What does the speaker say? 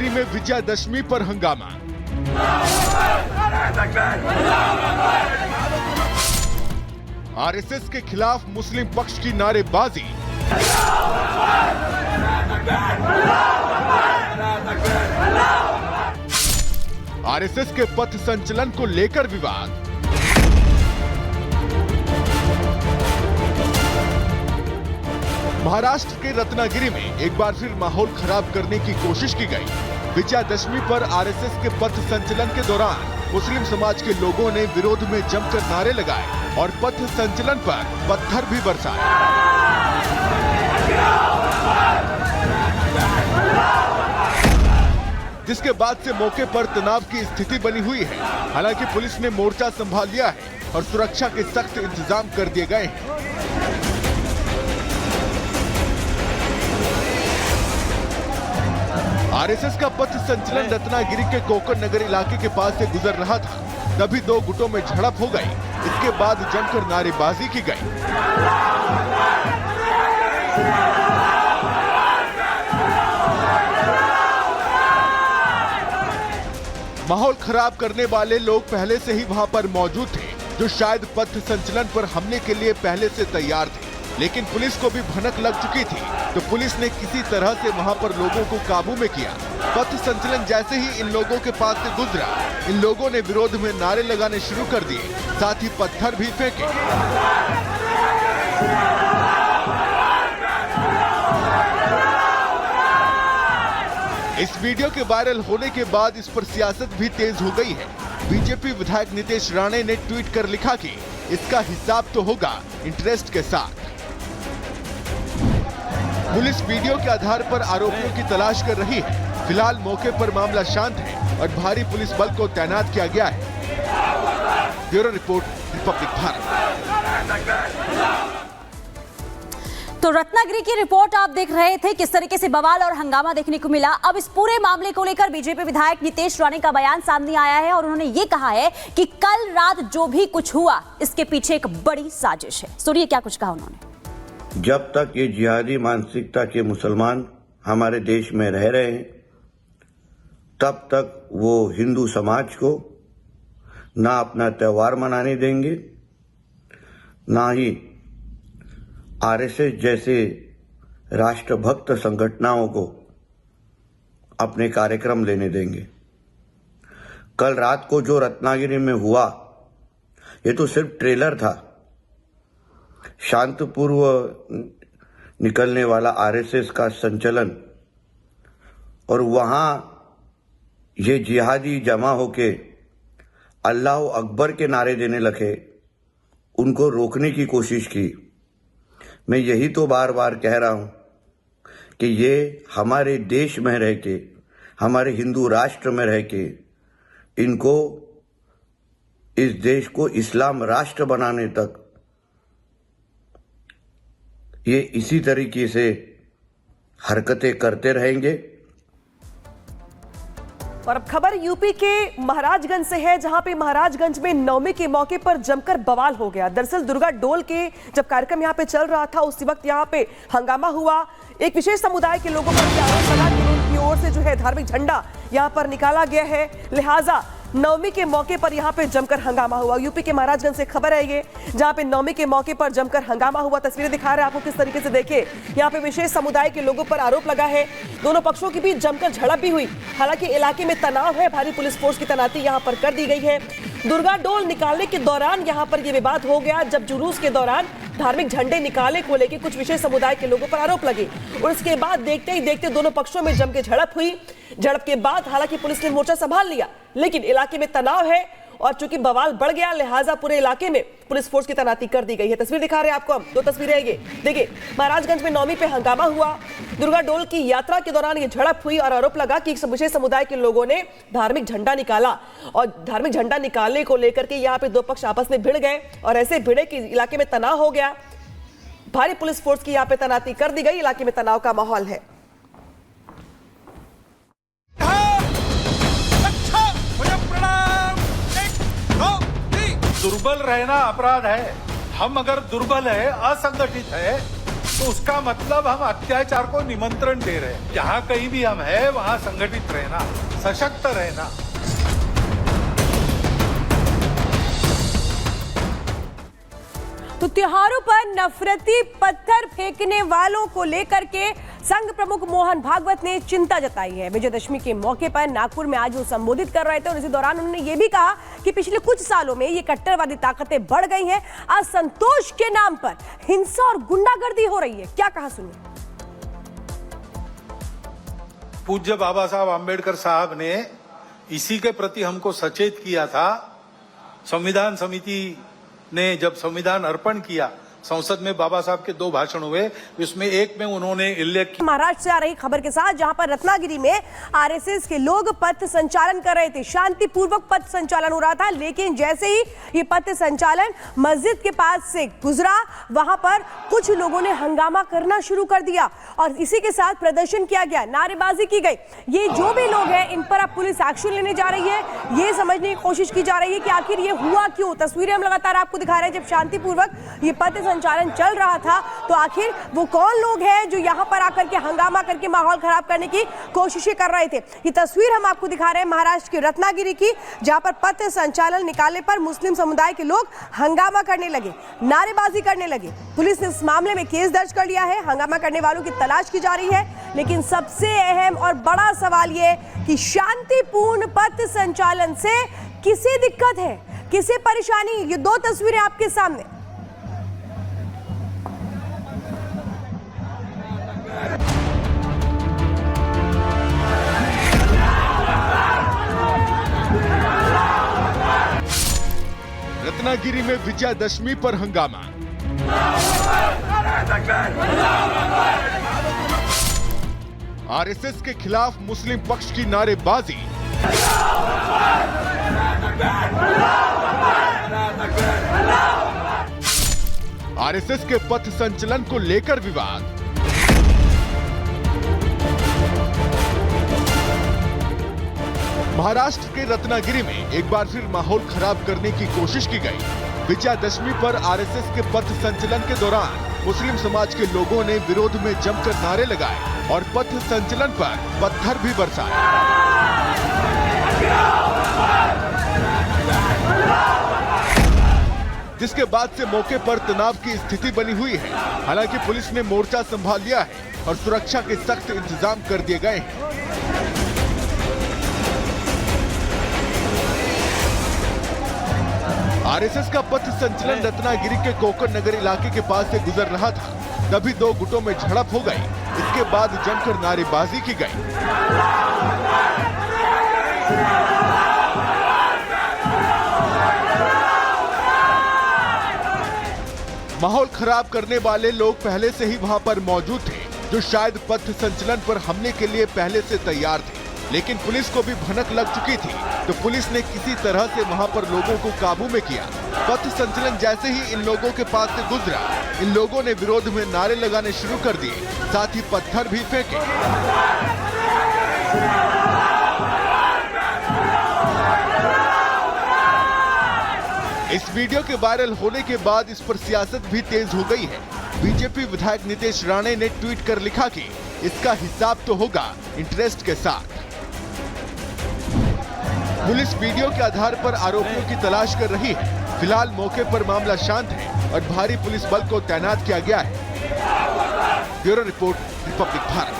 रत्नागिरी में विजयादशमी पर हंगामा। आरएसएस के खिलाफ मुस्लिम पक्ष की नारेबाजी। आरएसएस के पथ संचलन को लेकर विवाद। महाराष्ट्र के रत्नागिरी में एक बार फिर माहौल खराब करने की कोशिश की गई। विजयादशमी पर आरएसएस के पथ संचलन के दौरान मुस्लिम समाज के लोगों ने विरोध में जमकर नारे लगाए और पथ संचलन पर पत्थर भी बरसाए। जिसके बाद से मौके पर तनाव की स्थिति बनी हुई है। हालांकि पुलिस ने मोर्चा संभाल लिया है और सुरक्षा के सख्त इंतजाम कर दिए गए हैं। आरएसएस का पथ संचलन रत्नागिरी के कोकण नगर इलाके के पास से गुजर रहा था, तभी दो गुटों में झड़प हो गई। इसके बाद जमकर नारेबाजी की गई। माहौल खराब करने वाले लोग पहले से ही वहां पर मौजूद थे, जो शायद पथ संचलन पर हमले के लिए पहले से तैयार थे। लेकिन पुलिस को भी भनक लग चुकी थी, तो पुलिस ने किसी तरह से वहां पर लोगों को काबू में किया। पथ संचलन जैसे ही इन लोगों के पास से गुजरा, इन लोगों ने विरोध में नारे लगाने शुरू कर दिए, साथ ही पत्थर भी फेंके। इस वीडियो के वायरल होने के बाद इस पर सियासत भी तेज हो गई है। बीजेपी विधायक नितेश राणे ने ट्वीट कर लिखा कि इसका हिसाब तो होगा इंटरेस्ट के साथ। पुलिस वीडियो के आधार पर आरोपियों की तलाश कर रही है। फिलहाल मौके पर मामला शांत है और भारी पुलिस बल को तैनात किया गया है। Bureau report, Republic Bharat. तो रत्नागिरी की रिपोर्ट आप देख रहे थे, किस तरीके से बवाल और हंगामा देखने को मिला। अब इस पूरे मामले को लेकर बीजेपी विधायक नितेश राणे का बयान सामने आया है और उन्होंने ये कहा है कि कल रात जो भी कुछ हुआ, इसके पीछे एक बड़ी साजिश है। सुनिए क्या कुछ कहा उन्होंने। जब तक ये जिहादी मानसिकता के मुसलमान हमारे देश में रह रहे हैं, तब तक वो हिंदू समाज को ना अपना त्योहार मनाने देंगे, ना ही आरएसएस जैसे राष्ट्रभक्त संगठनों को अपने कार्यक्रम लेने देंगे। कल रात को जो रत्नागिरी में हुआ, ये तो सिर्फ ट्रेलर था। शांतपूर्व निकलने वाला आरएसएस का संचलन और वहां ये जिहादी जमा होके अल्लाह अकबर के नारे देने लगे, उनको रोकने की कोशिश की। मैं यही तो बार बार कह रहा हूं कि ये हमारे देश में रह के, हमारे हिंदू राष्ट्र में रह के, इनको इस देश को इस्लाम राष्ट्र बनाने तक ये इसी तरीके से हरकतें करते रहेंगे। और अब खबर यूपी के महाराजगंज से है, जहां पे महाराजगंज में नवमी के मौके पर जमकर बवाल हो गया। दरअसल दुर्गा डोल के जब कार्यक्रम यहां पे चल रहा था, उसी वक्त यहां पे हंगामा हुआ। एक विशेष समुदाय के लोगों पर आरोप लगा कि उनकी ओर से जो है धार्मिक झंडा यहां पर निकाला गया है, लिहाजा नवमी के मौके पर यहां पे जमकर हंगामा हुआ। यूपी के महाराजगंज से खबर है ये, जहां पे नवमी के मौके पर जमकर हंगामा हुआ। तस्वीरें दिखा रहे हैं आपको किस तरीके से, देखें यहां पे विशेष समुदाय के लोगों पर आरोप लगा है। दोनों पक्षों के बीच जमकर झड़प भी हुई। हालांकि इलाके में तनाव है, भारी पुलिस फोर्स की तैनाती यहां पर कर दी गई है। दुर्गा डोल निकालने के दौरान यहां पर यह विवाद हो गया, जब जुलूस के दौरान धार्मिक झंडे निकाले को लेकर कुछ विशेष समुदाय के लोगों पर आरोप लगे और इसके बाद देखते ही देखते दोनों पक्षों में जम के झड़प हुई। झड़प के बाद हालांकि पुलिस ने मोर्चा संभाल लिया, लेकिन इलाके में तनाव है और चूंकि बवाल बढ़ गया, लिहाजा पूरे इलाके में पुलिस फोर्स की तैनाती कर दी गई है। तस्वीर दिखा रहे हैं आपको हम, दो तस्वीरें ये देखिए। महाराजगंज में नवमी पे हंगामा हुआ। दुर्गा डोल की यात्रा के दौरान ये झड़प हुई और आरोप लगा कि विशेष समुदाय के लोगों ने धार्मिक झंडा निकाला और धार्मिक झंडा निकालने को लेकर के यहाँ पे दो पक्ष आपस में भिड़ गए और ऐसे भिड़े कि इलाके में तनाव हो गया। भारी पुलिस फोर्स की यहाँ पे तैनाती कर दी गई। इलाके में तनाव का माहौल है। दुर्बल रहना अपराध है। हम अगर दुर्बल है, असंगठित है, तो उसका मतलब हम अत्याचार को निमंत्रण दे रहे हैं। जहाँ कहीं भी हम है वहाँ संगठित रहना, सशक्त रहना। तो त्योहारों पर नफरती पत्थर फेंकने वालों को लेकर के संघ प्रमुख मोहन भागवत ने चिंता जताई है। विजयदशमी के मौके पर नागपुर में आज वो संबोधित कर रहे थे और इसी दौरान उन्होंने ये भी कहा कि पिछले कुछ सालों में ये कट्टरवादी ताकतें बढ़ गई हैं, असंतोष के नाम पर हिंसा और गुंडागर्दी हो रही है। क्या कहा सुनिए। पूज्य बाबा साहब आम्बेडकर साहब ने इसी के प्रति हमको सचेत किया था। संविधान समिति ने जब संविधान अर्पण किया, संसद में बाबा साहब के 2 भाषण हुए, उसमें एक में उन्होंने उल्लेख किया। महाराष्ट्र से आ रही खबर के साथ, जहां पर रत्नागिरी में आरएसएस के लोग पथ संचालन कर रहे थे, शांतिपूर्वक पथ संचालन हो रहा था, लेकिन जैसे ही ये पथ संचालन मस्जिद के पास से गुजरा, वहां पर कुछ लोगों ने हंगामा करना शुरू कर दिया और इसी के साथ प्रदर्शन किया गया, नारेबाजी की गई। ये जो भी लोग हैं, इन पर अब पुलिस एक्शन लेने जा रही है। ये समझने की कोशिश की जा रही है कि आखिर ये हुआ क्यों। तस्वीरें हम लगातार आपको दिखा रहे हैं। जब शांतिपूर्वक ये पथ संचालन चल रहा था तो आखिर वो कौन लोग हैं जो यहां पर आकर के हंगामा करके माहौल खराब करने की कोशिशें कर रहे थे। ये तस्वीर हम आपको दिखा रहे हैं महाराष्ट्र के रत्नागिरी की, जहां पर पथ संचालन निकालने पर मुस्लिम समुदाय के लोग हंगामा करने लगे, नारेबाजी करने लगे। पुलिस ने इस मामले में केस दर्ज कर लिया है। हंगामा करने वालों की तलाश की जा रही है। लेकिन सबसे अहम और बड़ा सवाल ये कि शांतिपूर्ण पथ संचालन से किसे दिक्कत है, किसे परेशानी। ये 2 तस्वीरें आपके सामने। रत्नागिरी में विजयदशमी पर हंगामा। आरएसएस के खिलाफ मुस्लिम पक्ष की नारेबाजी। आरएसएस के पथ संचलन को लेकर विवाद। महाराष्ट्र के रत्नागिरी में एक बार फिर माहौल खराब करने की कोशिश की गई। विजयदशमी पर आरएसएस के पथ संचलन के दौरान मुस्लिम समाज के लोगों ने विरोध में जमकर नारे लगाए और पथ संचलन पर पत्थर भी बरसाए। जिसके बाद से मौके पर तनाव की स्थिति बनी हुई है। हालांकि पुलिस ने मोर्चा संभाल लिया है और सुरक्षा के सख्त इंतजाम कर दिए गए हैं। आरएसएस का पथ संचलन रत्नागिरी के कोकण नगर इलाके के पास से गुजर रहा था, तभी 2 गुटों में झड़प हो गई। इसके बाद जमकर नारेबाजी की गई। माहौल खराब करने वाले लोग पहले से ही वहां पर मौजूद थे, जो शायद पथ संचलन पर हमले के लिए पहले से तैयार थे। लेकिन पुलिस को भी भनक लग चुकी थी, तो पुलिस ने किसी तरह से वहां पर लोगों को काबू में किया। पथ संचलन जैसे ही इन लोगों के पास से गुजरा, इन लोगों ने विरोध में नारे लगाने शुरू कर दिए, साथ ही पत्थर भी फेंके। इस वीडियो के वायरल होने के बाद इस पर सियासत भी तेज हो गई है। बीजेपी विधायक नितेश राणे ने ट्वीट कर लिखा कि इसका हिसाब तो होगा इंटरेस्ट के साथ। पुलिस वीडियो के आधार पर आरोपियों की तलाश कर रही है। फिलहाल मौके पर मामला शांत है और भारी पुलिस बल को तैनात किया गया है। Bureau report, Republic Bharat.